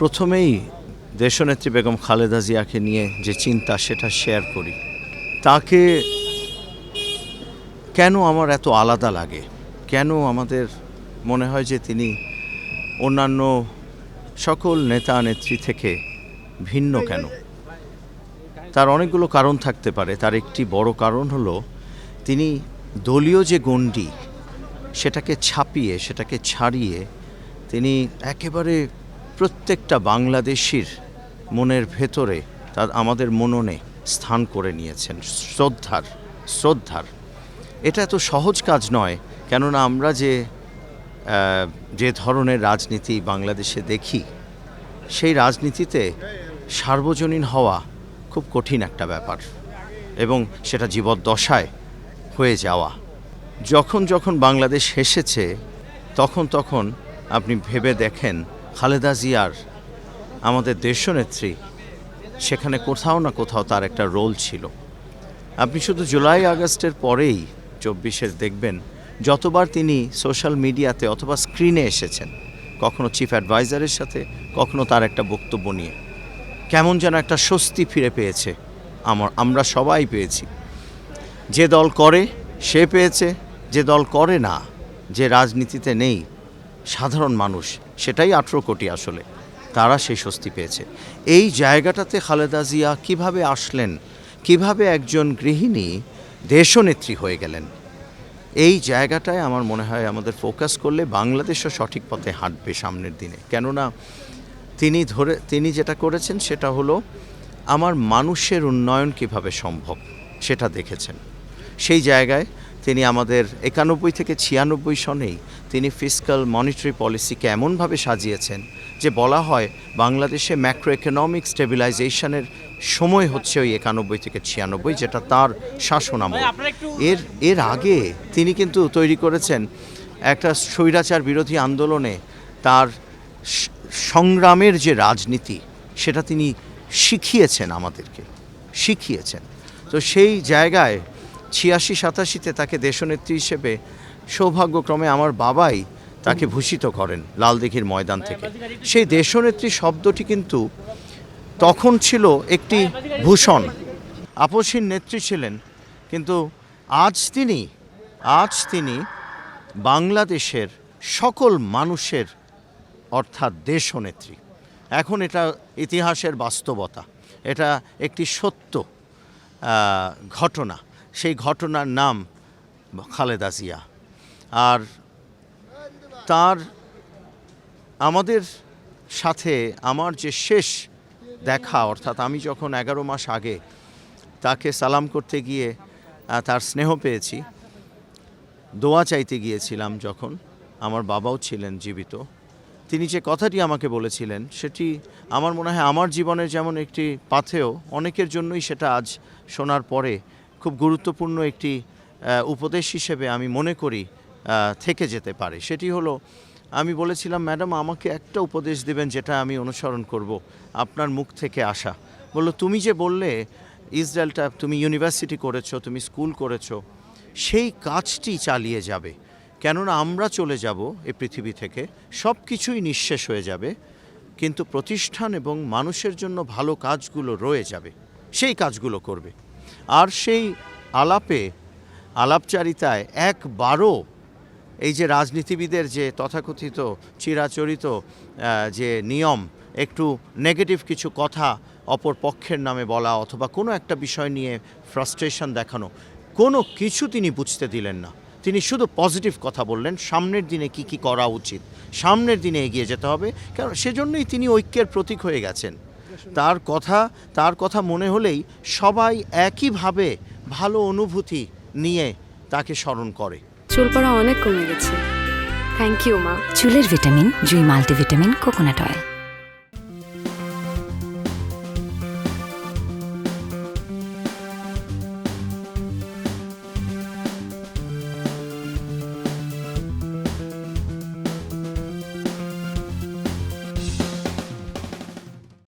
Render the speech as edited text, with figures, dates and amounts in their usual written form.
প্রথমেই দেশনেত্রী বেগম খালেদা জিয়াকে নিয়ে যে চিন্তা সেটা শেয়ার করি। তাকে কেন আমার এত আলাদা লাগে, কেন আমাদের মনে হয় যে তিনি অন্যান্য সকল নেতা নেত্রী থেকে ভিন্ন কেন? তার অনেকগুলো কারণ থাকতে পারে। তার একটি বড় কারণ হলো তিনি দলীয় যে গণ্ডি সেটাকে ছাপিয়ে, সেটাকে ছাড়িয়ে তিনি একেবারে প্রত্যেকটা বাংলাদেশির মনের ভেতরে তার আমাদের মননে স্থান করে নিয়েছেন। শ্রদ্ধার এটা এত সহজ কাজ নয়, কেননা আমরা যে ধরনের রাজনীতি বাংলাদেশে দেখি, সেই রাজনীতিতে সার্বজনীন হওয়া খুব কঠিন একটা ব্যাপার, এবং সেটা জীবদ্দশায় হয়ে যাওয়া। যখন বাংলাদেশ হেসেছে তখন আপনি ভেবে দেখেন খালেদা জিয়ার, আমাদের দেশনেত্রী, সেখানে কোথাও না কোথাও তার একটা রোল ছিল। আপনি শুধু জুলাই আগস্টের পরেই 24-এর দেখবেন যতবার তিনি সোশ্যাল মিডিয়াতে অথবা স্ক্রিনে এসেছেন, কখনো চিফ অ্যাডভাইজারের সাথে, কখনো তার একটা বক্তব্য নিয়ে, কেমন যেন একটা স্বস্তি ফিরে পেয়েছে। আমরা সবাই পেয়েছি। যে দল করে সে পেয়েছে, যে দল করে না, যে রাজনীতিতে নেই, সাধারণ মানুষ, সেটাই 18 কোটি আসলে, তারা সেই স্বস্তি পেয়েছে। এই জায়গাটাতে খালেদা জিয়া কিভাবে আসলেন, কিভাবে একজন গৃহিণী দেশনেত্রী হয়ে গেলেন, এই জায়গাটায় আমার মনে হয় আমাদের ফোকাস করলে বাংলাদেশও সঠিক পথে হাঁটবে সামনের দিনে। কেননা তিনি যেটা করেছেন সেটা হলো আমার মানুষের উন্নয়ন কিভাবে সম্ভব সেটা দেখেছেন। সেই জায়গায় তিনি আমাদের 91 থেকে 96 সনেই তিনি ফিসক্যাল মনিটারি পলিসিকে এমনভাবে সাজিয়েছেন যে বলা হয় বাংলাদেশে ম্যাক্রো ইকোনমিক স্টেবিলাইজেশনের সময় হচ্ছে ওই 91 থেকে 96, যেটা তার শাসনামল। এর আগে তিনি কিন্তু তৈরি করেছেন একটা স্বৈরাচার বিরোধী আন্দোলনে তার সংগ্রামের যে রাজনীতি, সেটা তিনি আমাদেরকে শিখিয়েছেন। তো সেই জায়গায় 86-87-তে তাকে দেশনেত্রী হিসেবে সৌভাগ্যক্রমে আমার বাবাই তাকে ভূষিত করেন লালদিঘির ময়দান থেকে। সেই দেশনেত্রী শব্দটি কিন্তু তখন ছিল একটি ভূষণ, আপসহীন নেত্রী ছিলেন, কিন্তু আজ তিনি বাংলাদেশের সকল মানুষের অর্থাৎ দেশনেত্রী। এখন এটা ইতিহাসের বাস্তবতা, এটা একটি সত্য ঘটনা। সেই ঘটনার নাম খালেদা জিয়া। আর তার আমাদের সাথে আমার যে শেষ দেখা, অর্থাৎ আমি যখন 11 মাস আগে তাকে সালাম করতে গিয়ে তার স্নেহ পেয়েছি, দোয়া চাইতে গিয়েছিলাম, যখন আমার বাবাও ছিলেন জীবিত, তিনি যে কথাটি আমাকে বলেছিলেন সেটি আমার মনে হয় আমার জীবনের যেমন একটি পাথেয়, অনেকের জন্যই সেটা আজ শোনার পরে খুব গুরুত্বপূর্ণ একটি উপদেশ হিসেবে আমি মনে করি থেকে যেতে পারে। সেটি হলো, আমি বলেছিলাম, ম্যাডাম আমাকে একটা উপদেশ দেবেন যেটা আমি অনুসরণ করব, আপনার মুখ থেকে আসা। বলল, তুমি যে বললে ইসরায়েলটা তুমি ইউনিভার্সিটি করেছো, তুমি স্কুল করেছো, সেই কাজটি চালিয়ে যাবে, কেননা আমরা চলে যাব এই পৃথিবী থেকে, সব কিছুই নিঃশেষ হয়ে যাবে, কিন্তু প্রতিষ্ঠান এবং মানুষের জন্য ভালো কাজগুলো রয়ে যাবে, সেই কাজগুলো করবে। আর সেই আলাপচারিতায় একবারও এই যে রাজনীতিবিদের যে তথাকথিত চিরাচরিত যে নিয়ম, একটু নেগেটিভ কিছু কথা অপর পক্ষের নামে বলা অথবা কোনো একটা বিষয় নিয়ে ফ্রাস্ট্রেশন দেখানো, কোনো কিছু তিনি বুঝতে দিলেন না। তিনি শুধু পজিটিভ কথা বললেন, সামনের দিনে কি করা উচিত, সামনের দিনে এগিয়ে যেতে হবে, কারণ সেজন্যই তিনি ঐক্যের প্রতীক হয়ে গেছেন। তার কথা মনে হলেই সবাই একইভাবে ভালো অনুভূতি নিয়ে তাকে স্মরণ করে। চুল পড়া অনেক কমে গেছে। থ্যাংক ইউ মা। চুলের ভিটামিন জুই মাল্টিভিটামিন কোকোনাট অয়েল।